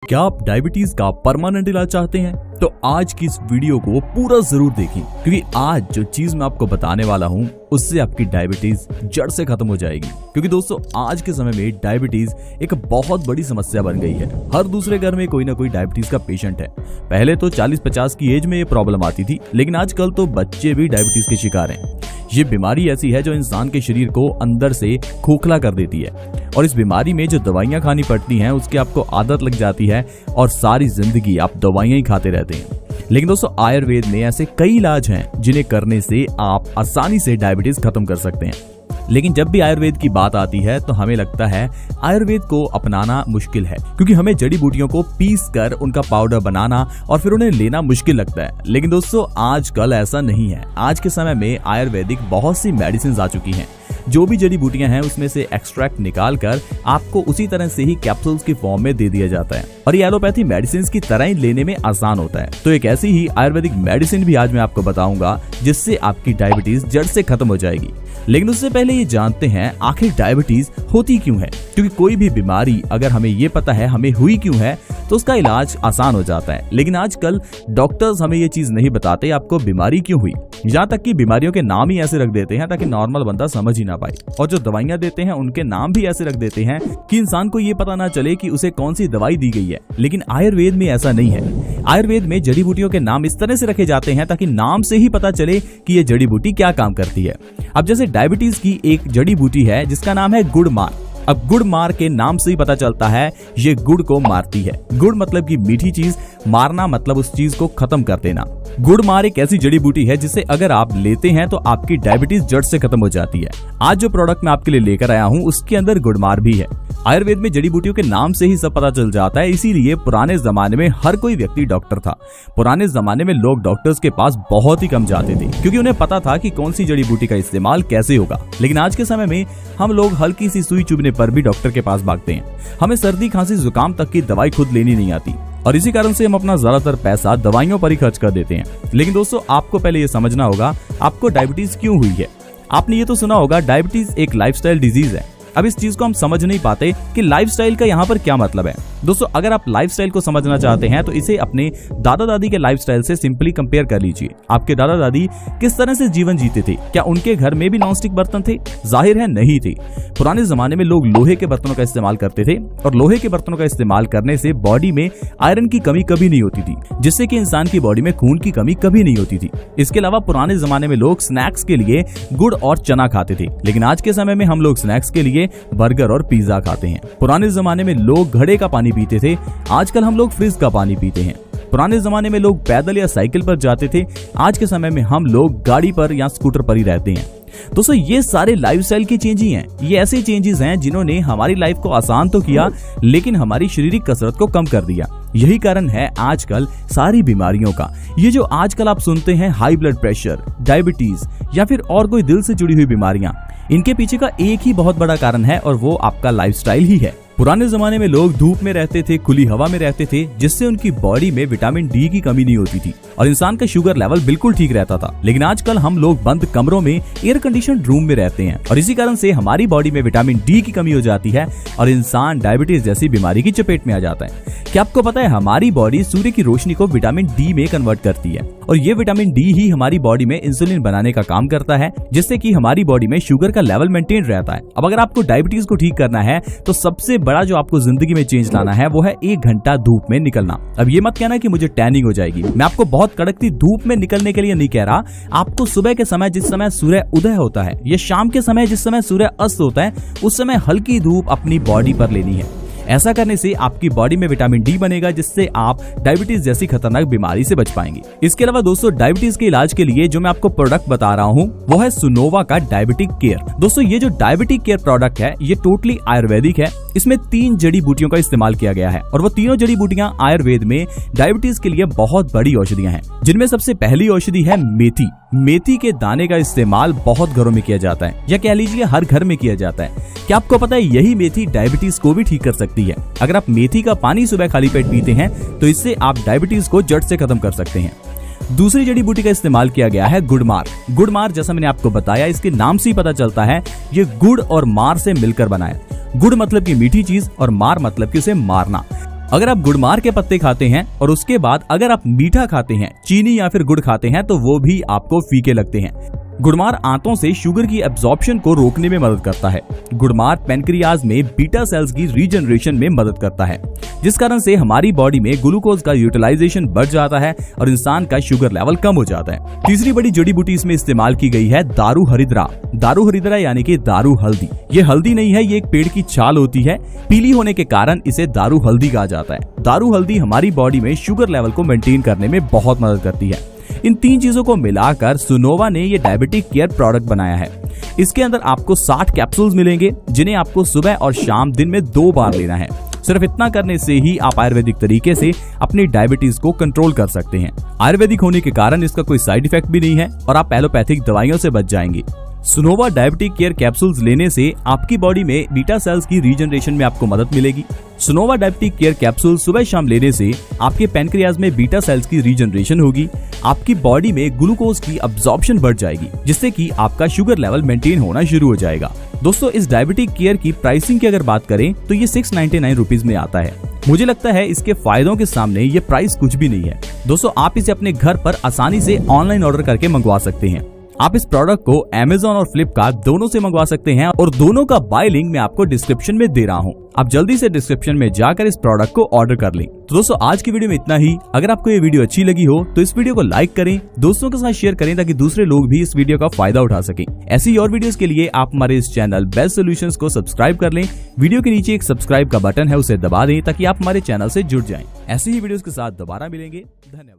क्या आप डायबिटीज का परमानेंट इलाज चाहते हैं? तो आज की इस वीडियो को पूरा जरूर देखें, क्योंकि आज जो चीज मैं आपको बताने वाला हूं उससे आपकी डायबिटीज जड़ से खत्म हो जाएगी। क्योंकि दोस्तों आज के समय में डायबिटीज एक बहुत बड़ी समस्या बन गई है। हर दूसरे घर में कोई ना कोई डायबिटीज का पेशेंट है। पहले तो 40-50 की एज में ये प्रॉब्लम आती थी, लेकिन आजकल तो बच्चे भी डायबिटीज के शिकार हैं। ये बीमारी ऐसी है जो इंसान के शरीर को अंदर से खोखला कर देती है, और इस बीमारी में जो दवाइयां खानी पड़ती हैं उसकी आपको आदत लग जाती है और सारी जिंदगी आप दवाइयां ही खाते रहते हैं। लेकिन दोस्तों आयुर्वेद में ऐसे कई इलाज हैं जिन्हें करने से आप आसानी से डायबिटीज खत्म कर सकते हैं। लेकिन जब भी आयुर्वेद की बात आती है तो हमें लगता है आयुर्वेद को अपनाना मुश्किल है, क्योंकि हमें जड़ी बूटियों को पीस कर उनका पाउडर बनाना और फिर उन्हें लेना मुश्किल लगता है। लेकिन दोस्तों आजकल ऐसा नहीं है। आज के समय में आयुर्वेदिक बहुत सी मेडिसिन आ चुकी हैं। जो भी जड़ी बूटियां हैं उसमें से एक्सट्रैक्ट निकाल कर आपको उसी तरह से ही कैप्सूल्स की फॉर्म में दे दिया जाता है, और ये एलोपैथी मेडिसिन की तरह ही लेने में आसान होता है। तो एक ऐसी ही आयुर्वेदिक मेडिसिन भी आज मैं आपको बताऊंगा जिससे आपकी डायबिटीज जड़ से खत्म हो जाएगी। लेकिन उससे पहले ये जानते हैं आखिर डायबिटीज होती क्यों है, क्योंकि कोई भी बीमारी अगर हमें ये पता है हमें हुई क्यों है तो उसका इलाज आसान हो जाता है। लेकिन आजकल डॉक्टर्स हमें ये चीज नहीं बताते आपको बीमारी क्यों हुई, यहाँ तक कि बीमारियों के नाम ही ऐसे रख देते हैं ताकि नॉर्मल बंदा समझ ही ना पाए, और जो दवाइयां देते हैं उनके नाम भी ऐसे रख देते हैं कि इंसान को ये पता ना चले कि उसे कौन सी दवाई दी गई है। लेकिन आयुर्वेद में ऐसा नहीं है। आयुर्वेद में जड़ी बूटियों के नाम इस तरह से रखे जाते हैं ताकि नाम से ही पता चले कि ये जड़ी बूटी क्या काम करती है। अब जैसे डायबिटीज की एक जड़ी बूटी है जिसका नाम है गुड़मार। अब गुड़मार के नाम से ही पता चलता है ये गुड़ को मारती है। गुड़ मतलब की मीठी चीज, मारना मतलब उस चीज को खत्म कर देना। गुड़मार एक ऐसी जड़ी बूटी है जिसे अगर आप लेते हैं तो आपकी डायबिटीज जड़ से खत्म हो जाती है। आज जो प्रोडक्ट मैं आपके लिए लेकर आया हूँ उसके अंदर गुड़मार भी है। आयुर्वेद में जड़ी बूटियों के नाम से ही सब पता चल जाता है, इसीलिए पुराने जमाने में हर कोई व्यक्ति डॉक्टर था। पुराने जमाने में लोग डॉक्टर्स के पास बहुत ही कम जाते थे, क्योंकि उन्हें पता था कि कौन सी जड़ी बूटी का इस्तेमाल कैसे होगा। लेकिन आज के समय में हम लोग हल्की सी सुई चुभने पर भी डॉक्टर के पास भागते हैं। हमें सर्दी खांसी जुकाम तक की दवाई खुद लेनी नहीं आती, और इसी कारण से हम अपना ज्यादातर पैसा दवाइयों पर ही खर्च कर देते हैं। लेकिन दोस्तों आपको पहले ये समझना होगा आपको डायबिटीज क्यों हुई है। आपने ये तो सुना होगा डायबिटीज एक लाइफस्टाइल डिजीज है। अब इस चीज को हम समझ नहीं पाते कि लाइफस्टाइल का यहाँ पर क्या मतलब है। दोस्तों अगर आप लाइफस्टाइल को समझना चाहते हैं तो इसे अपने दादा दादी के लाइफस्टाइल से सिंपली कंपेयर कर लीजिए। आपके दादा दादी किस तरह से जीवन जीते थे? क्या उनके घर में भी नॉनस्टिक बर्तन थे? जाहिर है नहीं थे। पुराने जमाने में लोग लोहे के बर्तनों का इस्तेमाल करते थे, और लोहे के बर्तनों का इस्तेमाल करने से बॉडी में आयरन की कमी कभी नहीं होती थी, जिससे कि इंसान की बॉडी में खून की कमी कभी नहीं होती थी। इसके अलावा पुराने जमाने में लोग स्नैक्स के लिए गुड़ और चना खाते थे, लेकिन आज के समय में हम लोग स्नैक्स के लिए बर्गर और पिज्जा खाते हैं। पुराने जमाने में लोग घड़े का पानी पीते थे, आजकल हम लोग फ्रिज का पानी पीते हैं। पुराने जमाने में लोग पैदल या साइकिल पर जाते थे, आज के समय में हम लोग गाड़ी पर या स्कूटर पर ही रहते हैं। दोस्तों ये सारे लाइफस्टाइल के चेंज ही हैं। ये ऐसे चेंजेस हैं जिन्होंने हमारी लाइफ को आसान तो किया, लेकिन हमारी शारीरिक कसरत को कम कर दिया। यही कारण है आजकल सारी बीमारियों का। ये जो आजकल आप सुनते हैं हाई ब्लड प्रेशर, डायबिटीज या फिर और कोई दिल से जुड़ी हुई बीमारियां, इनके पीछे का एक ही बहुत बड़ा कारण है, और वो आपका लाइफस्टाइल ही है। पुराने जमाने में लोग धूप में रहते थे, खुली हवा में रहते थे, जिससे उनकी बॉडी में विटामिन डी की कमी नहीं होती थी और इंसान का शुगर लेवल बिल्कुल ठीक रहता था। लेकिन आजकल हम लोग बंद कमरों में एयर कंडीशन रूम में रहते हैं, और इसी कारण से हमारी बॉडी में विटामिन डी की कमी हो जाती है और इंसान डायबिटीज जैसी बीमारी की चपेट में आ जाता है। क्या आपको पता है हमारी बॉडी सूर्य की रोशनी को विटामिन डी में कन्वर्ट करती है, और ये विटामिन डी ही हमारी बॉडी में इंसुलिन बनाने का काम करता है, जिससे कि हमारी बॉडी में शुगर का लेवल मेंटेन रहता है। अब अगर आपको डायबिटीज को ठीक करना है तो सबसे बड़ा जो आपको जिंदगी में चेंज लाना है वो है 1 घंटा धूप में निकलना। अब ये मत कहना कि मुझे टैनिंग हो जाएगी। मैं आपको बहुत कड़कती धूप में निकलने के लिए नहीं कह रहा। आपको सुबह के समय जिस समय सूर्य उदय होता है या शाम के समय जिस समय सूर्य अस्त होता है उस समय हल्की धूप अपनी बॉडी पर लेनी है। ऐसा करने से आपकी बॉडी में विटामिन डी बनेगा, जिससे आप डायबिटीज जैसी खतरनाक बीमारी से बच पाएंगे। इसके अलावा दोस्तों डायबिटीज के इलाज के लिए जो मैं आपको प्रोडक्ट बता रहा हूँ वो है सुनोवा का डायबिटिक केयर। दोस्तों ये जो डायबिटिक केयर प्रोडक्ट है ये टोटली आयुर्वेदिक है। इसमें 3 जड़ी बूटियों का इस्तेमाल किया गया है, और वो तीनों जड़ी बूटियां आयुर्वेद में डायबिटीज के लिए बहुत बड़ी औषधियां हैं, जिनमें सबसे पहली औषधि है मेथी। मेथी के दाने का इस्तेमाल बहुत घरों में किया जाता है, या कह लीजिए हर घर में किया जाता है। क्या आपको पता है यही मेथी डायबिटीज को भी ठीक कर सकती है। अगर आप मेथी का पानी सुबह खाली पेट पीते हैं तो इससे आप डायबिटीज को जड़ से खत्म कर सकते हैं। दूसरी जड़ी बूटी का इस्तेमाल किया गया है गुड़मार। गुड़मार जैसा मैंने आपको बताया इसके नाम से ही पता चलता है ये गुड़ और मार से मिलकर बना है। गुड़ मतलब की मीठी चीज और मार मतलब की उसे मारना। अगर आप गुड़मार के पत्ते खाते हैं और उसके बाद अगर आप मीठा खाते हैं, चीनी या फिर गुड़ खाते हैं, तो वो भी आपको फीके लगते हैं। गुड़मार आंतों से शुगर की एब्जॉर्प्शन को रोकने में मदद करता है। गुड़मार पैनक्रियाज में बीटा सेल्स की रीजनरेशन में मदद करता है, जिस कारण से हमारी बॉडी में ग्लूकोज का यूटिलाइजेशन बढ़ जाता है और इंसान का शुगर लेवल कम हो जाता है। तीसरी बड़ी जड़ी बूटी इसमें इस्तेमाल की गई है दारू हरिद्रा। दारू हरिद्रा यानी कि दारू हल्दी। ये हल्दी नहीं है, ये एक पेड़ की छाल होती है। पीली होने के कारण इसे दारू हल्दी कहा जाता है। दारू हल्दी हमारी बॉडी में शुगर लेवल को मेंटेन करने में बहुत मदद करती है। इन 3 चीजों को मिलाकर सुनोवा ने ये डायबिटिक केयर प्रोडक्ट बनाया है। इसके अंदर आपको 60 कैप्सूल्स मिलेंगे, जिन्हें आपको सुबह और शाम दिन में 2 बार लेना है। सिर्फ इतना करने से ही आप आयुर्वेदिक तरीके से अपनी डायबिटीज को कंट्रोल कर सकते हैं। आयुर्वेदिक होने के कारण इसका कोई साइड इफेक्ट भी नहीं है और आप एलोपैथिक दवाइयों से बच जाएंगे। सुनोवा डायबिटिक केयर कैप्सूल्स लेने से आपकी बॉडी में बीटा सेल्स की रीजनरेशन में आपको मदद मिलेगी। सुनोवा डायबिटिक केयर कैप्सूल सुबह शाम लेने से आपके पैनक्रियाज में बीटा सेल्स की रीजनरेशन होगी। आपकी बॉडी में ग्लूकोज की अब्जॉर्प्शन बढ़ जाएगी, जिससे कि आपका शुगर लेवल मेंटेन होना शुरू हो जाएगा। दोस्तों, इस डायबिटिक केयर की प्राइसिंग की अगर बात करें तो ये 699 रुपीज में आता है। मुझे लगता है इसके फायदों के सामने ये प्राइस कुछ भी नहीं है। दोस्तों, आप इसे अपने घर पर आसानी से ऑनलाइन ऑर्डर करके मंगवा सकते हैं। आप इस प्रोडक्ट को Amazon और फ्लिपकार्ट दोनों से मंगवा सकते हैं और दोनों का बाय लिंक मैं आपको डिस्क्रिप्शन में दे रहा हूं। आप जल्दी से डिस्क्रिप्शन में जाकर इस प्रोडक्ट को ऑर्डर कर लें। तो दोस्तों, आज की वीडियो में इतना ही। अगर आपको ये वीडियो अच्छी लगी हो तो इस वीडियो को लाइक करें, दोस्तों के साथ शेयर करें, ताकि दूसरे लोग भी इस वीडियो का फायदा उठा सकें। ऐसी और वीडियोस के लिए आप हमारे इस चैनल बेस्ट सॉल्यूशंस को सब्सक्राइब कर लें। वीडियो के नीचे एक सब्सक्राइब का बटन है, उसे दबा दें ताकि आप हमारे चैनल से जुड़ जाएं। ऐसी ही वीडियोस के साथ दोबारा मिलेंगे। धन्यवाद।